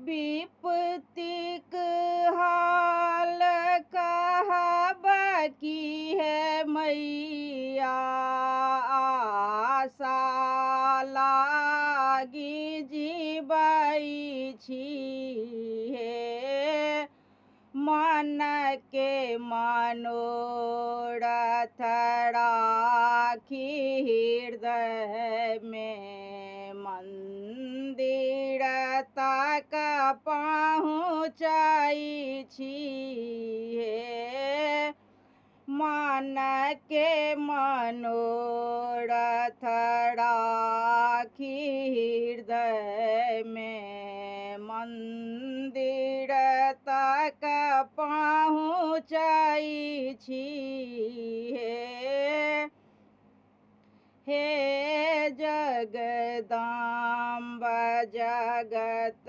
विपत्तिक हाल कहब की है मैया, आशा लागी जीबै छी हे। मन के मनोरथ राखी हृदय में, मंदिर तक पहुँचै छी हे। मन के मनोरथ राखी हृदय में, मंदिर तक पहुँचै छी हे। हे जगदम्ब जगत